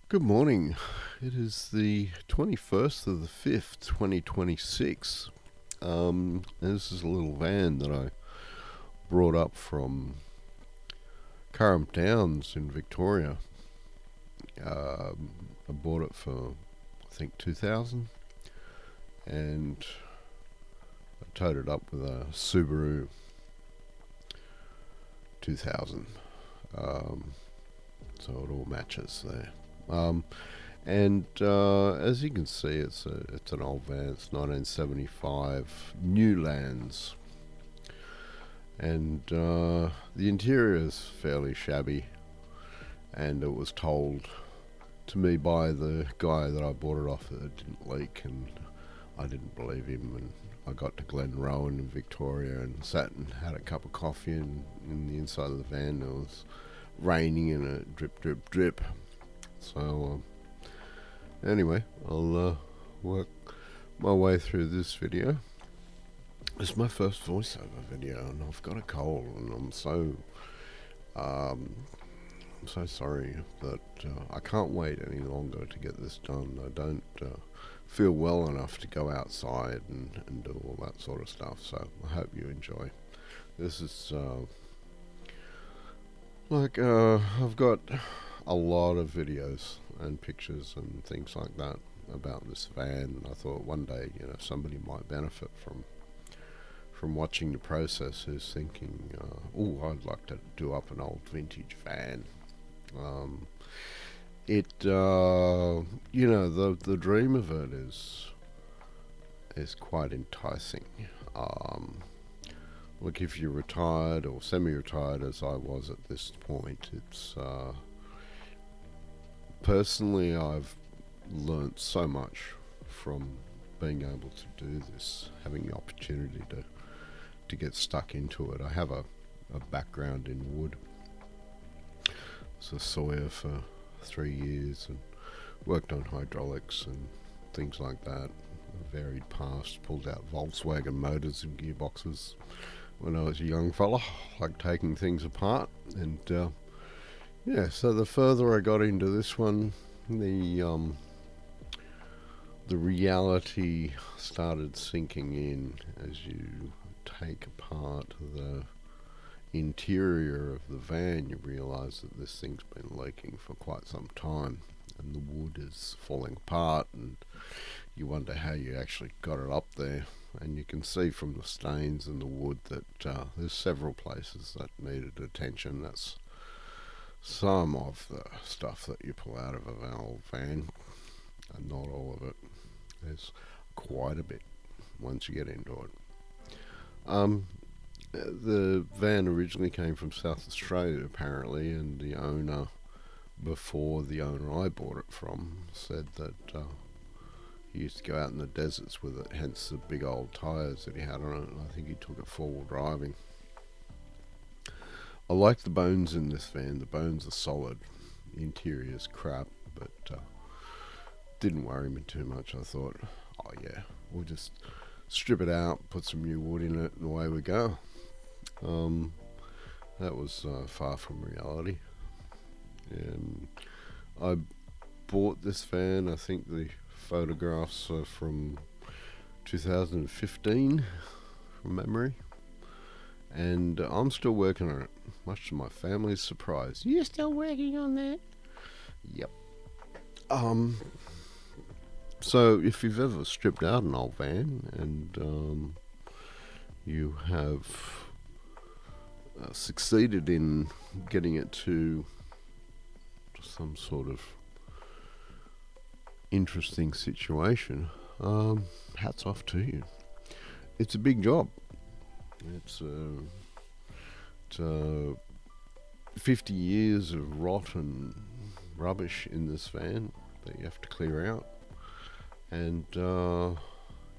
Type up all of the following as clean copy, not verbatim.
Good morning. It is the 21st of the 5th, 2026. This is a little van that I brought up from Carrum Downs in Victoria. I bought it for, I think, 2000 and I towed it up with a Subaru 2000. So it all matches there. As you can see, it's an old van. It's 1975 Newlands, and the interior is fairly shabby. And it was told to me by the guy that I bought it off that it didn't leak, and I didn't believe him. And I got to Glenrowan in Victoria and sat and had a cup of coffee in the inside of the van. It was raining and it drip, drip, drip. So anyway, I'll work my way through this video. It's my first voiceover video, and I've got a cold, and I'm so sorry, but I can't wait any longer to get this done. I don't feel well enough to go outside and do all that sort of stuff, so I hope you enjoy. This is I've got a lot of videos and pictures and things like that about this van. I thought one day, somebody might benefit from watching the process, who's thinking, I'd like to do up an old vintage van. The dream of it is quite enticing. Look, if you're retired or semi-retired, as I was at this point, it's personally, I've learnt so much from being able to do this, having the opportunity to get stuck into it. I have a background in wood. I was a sawyer for 3 years and worked on hydraulics and things like that. A varied past, pulled out Volkswagen motors and gearboxes when I was a young fella, like taking things apart. And so the further I got into this one, the reality started sinking in as you take apart the interior of the van. You realise that this thing's been leaking for quite some time, and the wood is falling apart, and you wonder how you actually got it up there. And you can see from the stains in the wood that there's several places that needed attention. That's some of the stuff that you pull out of an old van, and not all of it. There's quite a bit once you get into it. The van originally came from South Australia, apparently, and the owner, before the owner I bought it from, said that he used to go out in the deserts with it, hence the big old tyres that he had on it, and I think he took it four-wheel driving. I like the bones in this van. The bones are solid. The interior's crap, but didn't worry me too much. I thought, oh yeah, we'll just strip it out, put some new wood in it, and away we go. That was far from reality. I bought this van, I think the photographs are from 2015 from memory, and I'm still working on it, much to my family's surprise. You're still working on that? Yep. So if you've ever stripped out an old van and you have succeeded in getting it to some sort of interesting situation, hats off to you. It's a big job. It's 50 years of rot and rubbish in this van that you have to clear out, and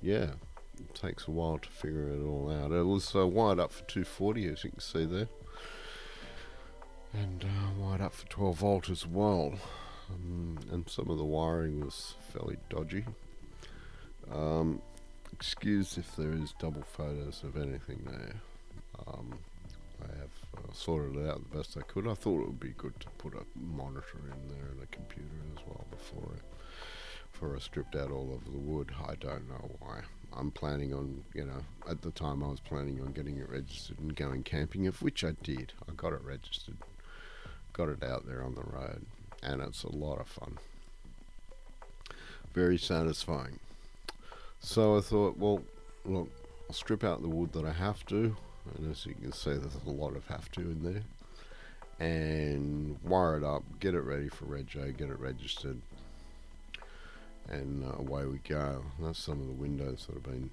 it takes a while to figure it all out. It was wired up for 240, as you can see there, and wired up for 12 volt as well, and some of the wiring was fairly dodgy. Excuse if there is double photos of anything there. I have sorted it out the best I could. I thought it would be good to put a monitor in there and a computer as well. before I stripped out all of the wood. I don't know why. I'm planning on, at the time I was planning on getting it registered and going camping, of which I did. I got it registered, got it out there on the road, and it's a lot of fun. Very satisfying. So I thought, well, look, I'll strip out the wood that I have to, and as you can see, there's a lot of have to in there, and wire it up, get it ready for Rego, get it registered, and away we go. That's some of the windows that have been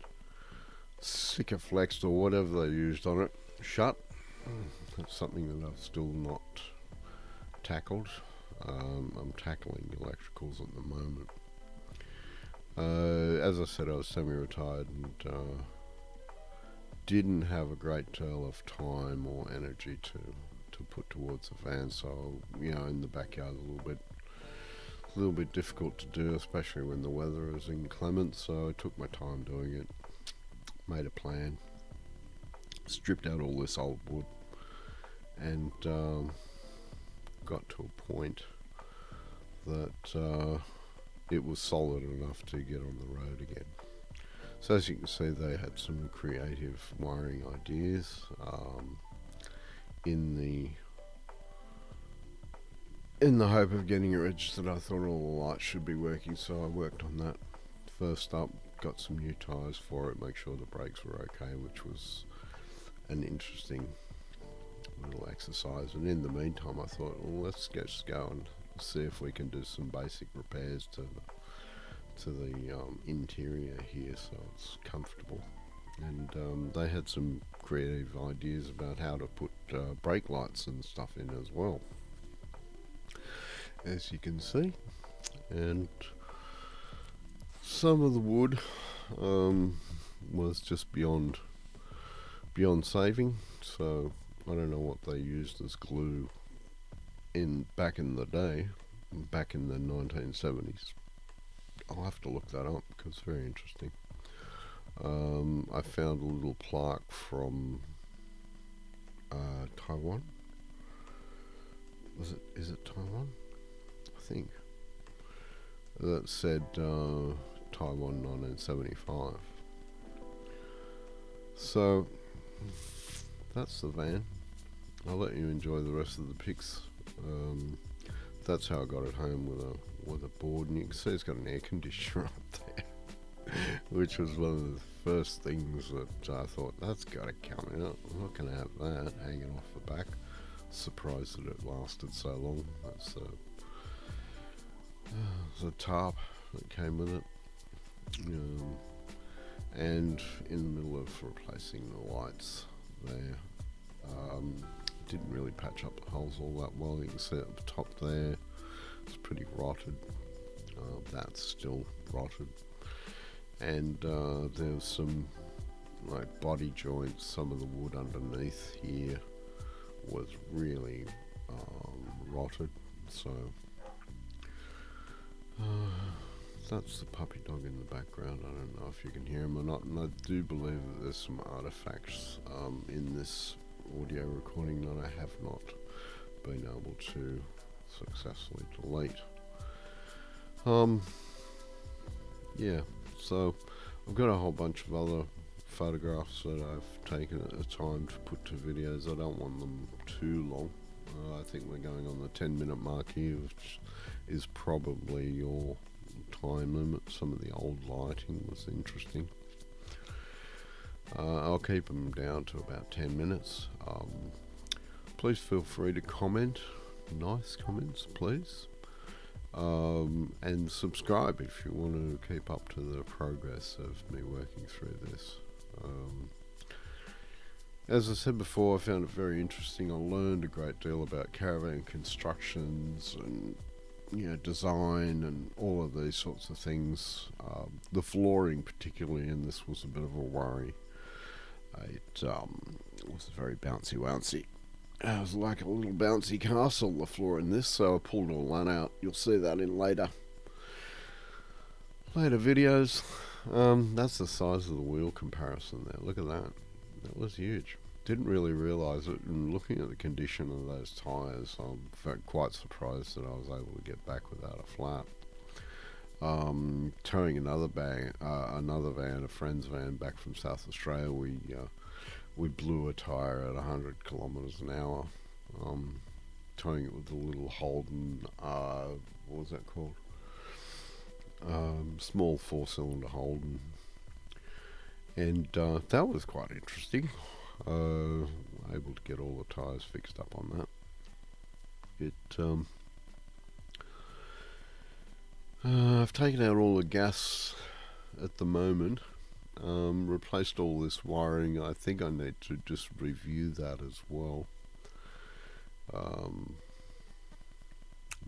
flexed or whatever they used on it shut. That's something that I've still not tackled. I'm tackling electricals at the moment. As I said, I was semi-retired and didn't have a great deal of time or energy to put towards the van, so in the backyard a little bit difficult to do, especially when the weather is inclement. So I took my time doing it, made a plan, stripped out all this old wood, and got to a point that it was solid enough to get on the road again. So as you can see, they had some creative wiring ideas in the hope of getting it registered. I thought all the lights should be working, so I worked on that first up, got some new tyres for it, make sure the brakes were okay, which was an interesting little exercise. And in the meantime, I thought, well, let's just go and see if we can do some basic repairs to the interior here, so it's comfortable. And they had some creative ideas about how to put brake lights and stuff in as well, as you can see. And some of the wood was just beyond saving, so I don't know what they used as glue back in the day, back in the 1970s. I'll have to look that up because it's very interesting. I found a little plaque from Taiwan. Is it Taiwan? I think that said Taiwan 1975. So that's the van. I'll let you enjoy the rest of the pics. That's how I got it home with a board, and you can see it's got an air conditioner up there, which was one of the first things that I thought, that's got to come out. I'm not going to have that hanging off the back. Surprised that it lasted so long. That's the tarp that came with it, and in the middle of replacing the lights there. Didn't really patch up the holes all that well. You can see at the top there, it's pretty rotted. That's still rotted. And there's some like body joints. Some of the wood underneath here was really rotted. So that's the puppy dog in the background. I don't know if you can hear him or not. And I do believe that there's some artifacts in this audio recording that I have not been able to successfully delete. Yeah, so I've got a whole bunch of other photographs that I've taken at the time to put to videos. I don't want them too long. I think we're going on the 10-minute mark here, which is probably your time limit. Some of the old lighting was interesting. I'll keep them down to about 10 minutes. Please feel free to comment. Nice comments, please. And subscribe if you want to keep up to the progress of me working through this. As I said before, I found it very interesting. I learned a great deal about caravan constructions and design and all of these sorts of things. The flooring particularly, and this was a bit of a worry. It was very bouncy. It was like a little bouncy castle, the floor in this, so I pulled all that out. You'll see that in later videos. That's the size of the wheel comparison there. Look at that. That was huge. Didn't really realise it, and looking at the condition of those tyres, I'm quite surprised that I was able to get back without a flat. Towing another van, a friend's van, back from South Australia. We blew a tire at 100 kilometres an hour. Towing it with a little Holden. What was that called? Small four-cylinder Holden, and that was quite interesting. Able to get all the tyres fixed up on that. I've taken out all the gas at the moment. Replaced all this wiring. I think I need to just review that as well.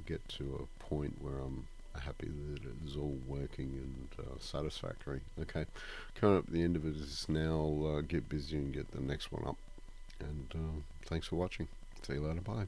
Get to a point where I'm happy that it is all working and satisfactory. Okay, coming up at the end of it is now get busy and get the next one up. And thanks for watching. See you later. Bye.